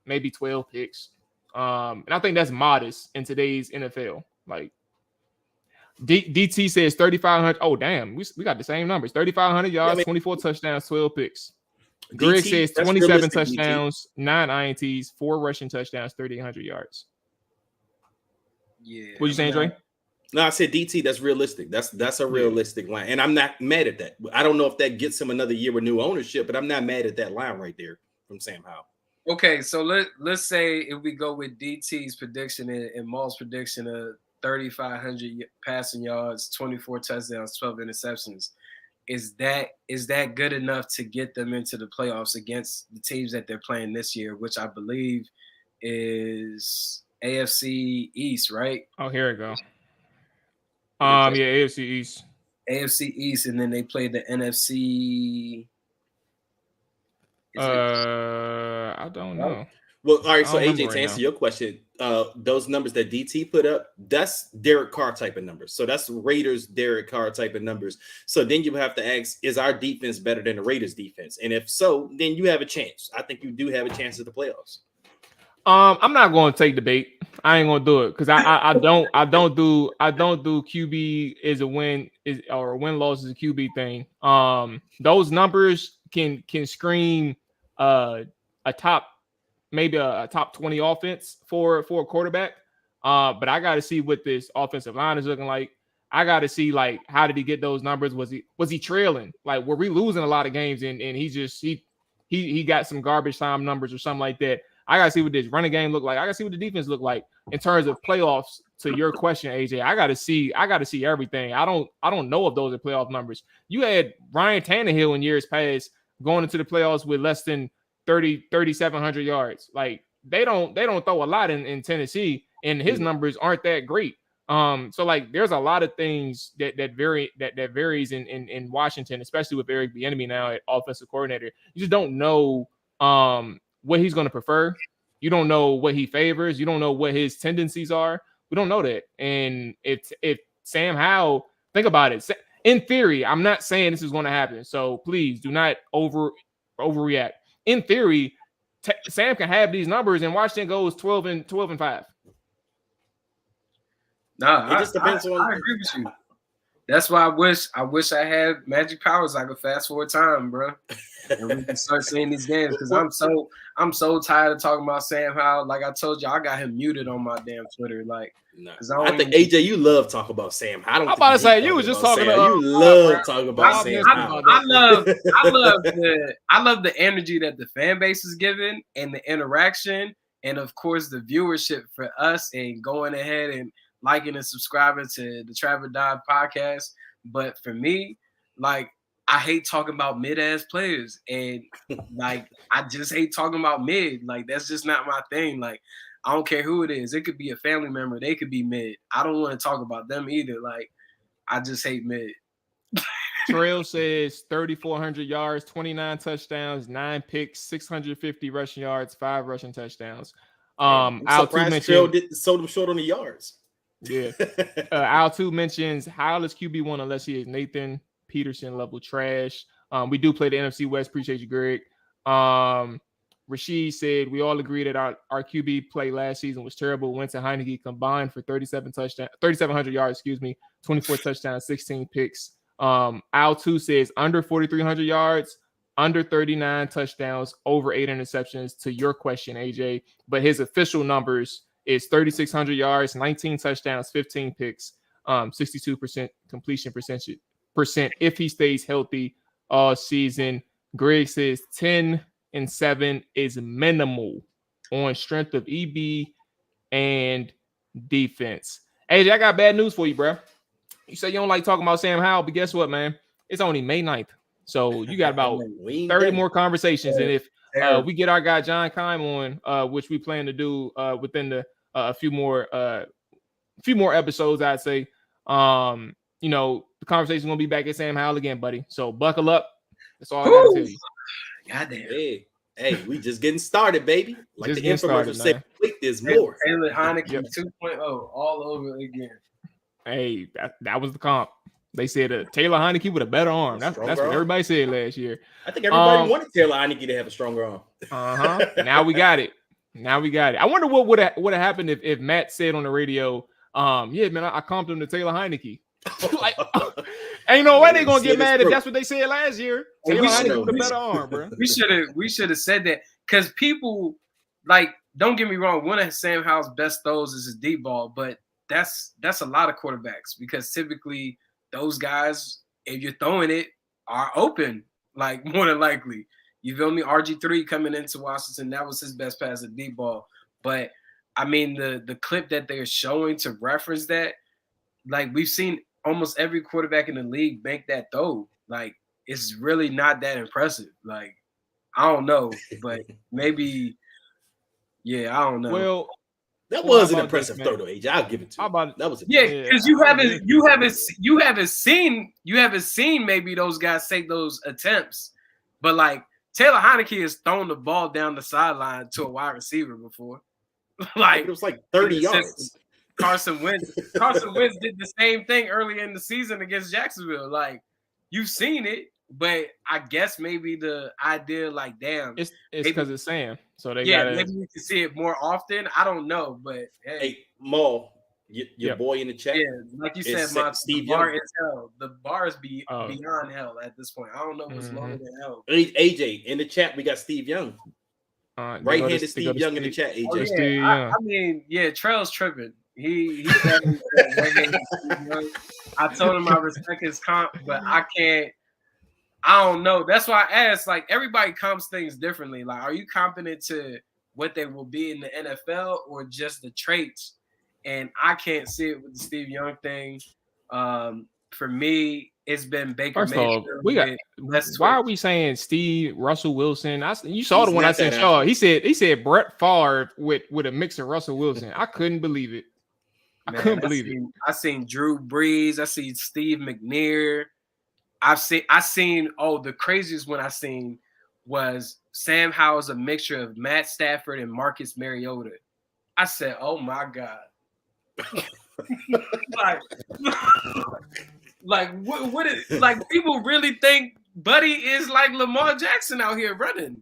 maybe 12 picks. And I think that's modest in today's NFL. Like DT says 3,500. Oh, damn. We got the same numbers. 3,500 yards, 24 touchdowns, 12 picks. Greg says 27 touchdowns, DT. 9 INTs, 4 rushing touchdowns, 3,800 yards. Yeah. What you saying, Dre? No, I said DT. That's realistic. That's a realistic line, and I'm not mad at that. I don't know if that gets him another year with new ownership, but I'm not mad at that line right there from Sam Howell. Okay, so let's say if we go with DT's prediction and Mual's prediction of 3,500 passing yards, 24 touchdowns, 12 interceptions, is that good enough to get them into the playoffs against the teams that they're playing this year, which I believe is AFC East, right? Oh, here we go. Yeah, AFC East. AFC East, and then they played the NFC. I don't know. Well, all right. So AJ, to answer your question, those numbers that DT put up, that's Derek Carr type of numbers. So that's Raiders Derek Carr type of numbers. So then you have to ask, is our defense better than the Raiders defense? And if so, then you have a chance. I think you do have a chance at the playoffs. I'm not going to take the bait. I ain't going to do it because I don't do QB is a win or a win loss is a QB thing. Those numbers can scream a top 20 offense for a quarterback. But I got to see what this offensive line is looking like. I got to see like how did he get those numbers? Was he trailing? Like were we losing a lot of games and he got some garbage time numbers or something like that. I gotta see what this running game look like. I gotta see what the defense look like in terms of playoffs. To your question, AJ, I gotta see everything. I don't know if those are playoff numbers. You had Ryan Tannehill in years past going into the playoffs with less than 3,700 yards. Like they don't throw a lot in Tennessee, and his numbers aren't that great. So like there's a lot of things that varies in Washington, especially with Eric Bieniemy now at offensive coordinator. You just don't know what he's going to prefer. You don't know what he favors. You don't know what his tendencies are. We don't know that. And if Sam Howell, think about it. In theory, I'm not saying this is going to happen. So please do not overreact. In theory, Sam can have these numbers and Washington goes 12-5. No, it just depends on. I agree with you. That's why I wish I had magic powers. I could fast forward time, bro, and we can start seeing these games. Because I'm so tired of talking about Sam Howell. Like I told you, I got him muted on my damn Twitter. Like, I think AJ, you love talking about Sam. I'm about to say you was just talking about. You love talking about Sam. I love the energy that the fan base is giving and the interaction, and of course the viewership for us and going ahead and liking and subscribing to the Trapper Dive podcast. But for me, like, I hate talking about mid-ass players. And, like, I just hate talking about mid. Like, that's just not my thing. Like, I don't care who it is. It could be a family member. They could be mid. I don't want to talk about them either. Like, I just hate mid. Trail says 3,400 yards, 29 touchdowns, 9 picks, 650 rushing yards, 5 rushing touchdowns. Al Trail sold him short on the yards. Yeah. Al 2 mentions Howell is QB1 unless he is Nathan Peterson level trash. We do play the NFC West. Appreciate you, Greg. Rashid said we all agree that our QB play last season was terrible. Wentz and Heineke combined for 3,700 yards, 24 touchdowns, 16 picks. Al 2 says under 4,300 yards, under 39 touchdowns, over 8 interceptions. To your question, AJ, but his official numbers is 3,600 yards, 19 touchdowns, 15 picks, 62% completion percent if he stays healthy all season. Greg says 10-7 is minimal on strength of EB and defense. AJ, I got bad news for you, bro. You say you don't like talking about Sam Howell, but guess what, man? It's only May 9th. So you got about 30 more conversations. And if we get our guy John Keim on, which we plan to do within the a few more episodes, I'd say, you know, the conversation is going to be back at Sam Howell again, buddy. So buckle up. That's all I got to tell you. Goddamn. Hey, we just getting started, baby. Like just the infomercial said, wait, there's more. Taylor Heineke 2.0 all over again. Hey, that was the comp. They said Taylor Heineke with a better arm. That's what everybody said last year. I think everybody wanted Taylor Heineke to have a stronger arm. Now we got it. I wonder what would have happened if Matt said on the radio, yeah, man, I comped him to Taylor Heineke. Like, ain't no way they gonna get mad if that's what they said last year. Taylor Heineke with a better arm, bro. We should have said that, because people, like, don't get me wrong, one of Sam Howell's best throws is his deep ball, but that's a lot of quarterbacks, because typically those guys, if you're throwing it, are open, like, more than likely. You feel me? RG3 coming into Washington, that was his best pass at deep ball. But I mean, the clip that they're showing to reference that, like, we've seen almost every quarterback in the league make that throw. Like, it's really not that impressive. Like, I don't know, but maybe, yeah, I don't know. Well, that was an impressive throw, though, AJ. I'll give it to you. That was because you haven't seen maybe those guys take those attempts, but like Taylor Heineke has thrown the ball down the sideline to a wide receiver before. Like, it was like 30 yards. Carson Wentz did the same thing early in the season against Jacksonville. Like, you've seen it, but I guess maybe the idea, like, damn, it's because it's Sam, so they maybe we can see it more often. I don't know, but hey, Mual, your boy in the chat, like you said, the bar is hell. The bar is beyond hell at this point. I don't know what's longer than hell. AJ in the chat, we got Steve Young. Right-handed Steve Young in the chat, AJ. I mean, Trail's tripping. He I told him I respect his comp, but I don't know. That's why I asked, like, everybody comps things differently. Like, are you competent to what they will be in the NFL or just the traits? And I can't see it with the Steve Young thing. For me, it's been Baker Mayfield. Why are we saying Russell Wilson? You saw the one I sent Shaw. He said Brett Favre with a mix of Russell Wilson. I couldn't believe it. I seen Drew Brees. I seen Steve McNair. I seen the craziest one I seen was Sam Howell's a mixture of Matt Stafford and Marcus Mariota. I said, oh my God. What is, like, people really think Buddy is like Lamar Jackson out here running.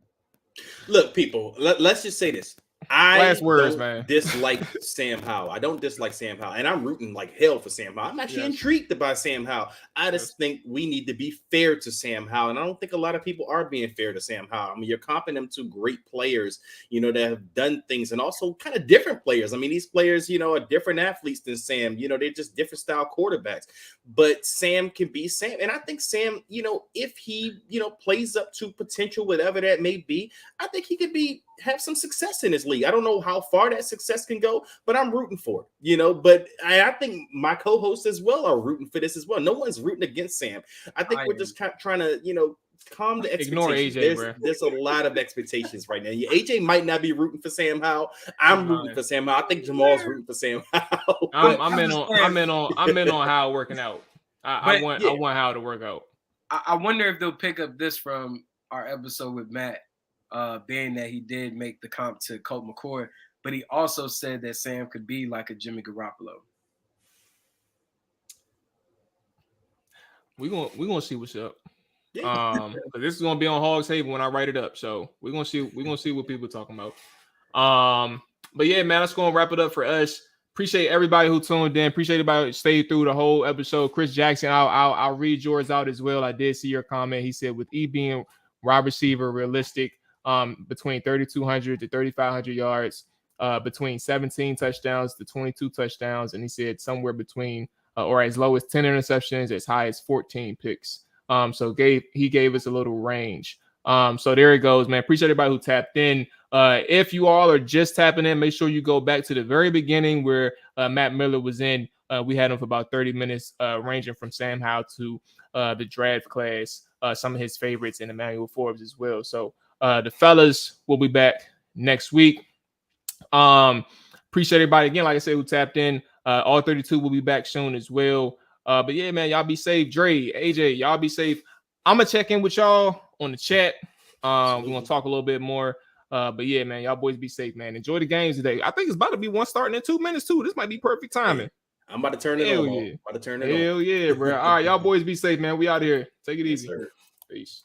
Look, people, let's just say this. Last words, man. Dislike Sam Howell. I don't dislike Sam Howell, and I'm rooting like hell for Sam Howell. I'm actually intrigued by Sam Howell. I just think we need to be fair to Sam Howell, and I don't think a lot of people are being fair to Sam Howell. I mean, you're comparing them to great players, you know, that have done things, and also kind of different players. I mean, these players, you know, are different athletes than Sam. You know, they're just different style quarterbacks. But Sam can be Sam, and I think Sam, you know, if he, you know, plays up to potential, whatever that may be, I think he could have some success in this league. I don't know how far that success can go, but I'm rooting for it, you know. But I think my co-hosts as well are rooting for this as well. No one's rooting against Sam. I think we're just trying to, you know, calm the expectations. Ignore AJ, there's a lot of expectations right now. AJ might not be rooting for Sam Howell. I'm rooting for Sam Howell. I think Jamal's rooting for Sam Howell. I'm in on Howell working out. I want Howell to work out. I wonder if they'll pick up this from our episode with Matt. Being that he did make the comp to Colt McCoy, but he also said that Sam could be like a Jimmy Garoppolo. We're gonna see what's up. But this is gonna be on Hog's Haven when I write it up. So we're gonna see what people are talking about. But yeah, man, that's gonna wrap it up for us. Appreciate everybody who tuned in. Appreciate everybody who stayed through the whole episode. Chris Jackson, I'll read yours out as well. I did see your comment. He said, with E being wide receiver realistic, between 3,200 to 3,500 yards, between 17 touchdowns to 22 touchdowns, and he said somewhere between or as low as 10 interceptions, as high as 14 picks. So he gave us a little range. So there it goes, man. Appreciate everybody who tapped in. If you all are just tapping in, make sure you go back to the very beginning where Matt Miller was in. We had him for about 30 minutes, ranging from Sam Howell to the draft class, some of his favorites, and Emmanuel Forbes as well. So the fellas will be back next week. Appreciate everybody again, like I said, who tapped in. All 32 will be back soon as well. But yeah, man, y'all be safe. Dre, AJ, y'all be safe. I'm gonna check in with y'all on the chat. We're gonna talk a little bit more. But yeah, man, y'all boys be safe, man. Enjoy the games today. I think it's about to be one starting in 2 minutes too. This might be perfect timing. I'm about to turn it on. Hell yeah, bro. All right, y'all boys be safe, man. We out here. Take it easy. Sir. Peace.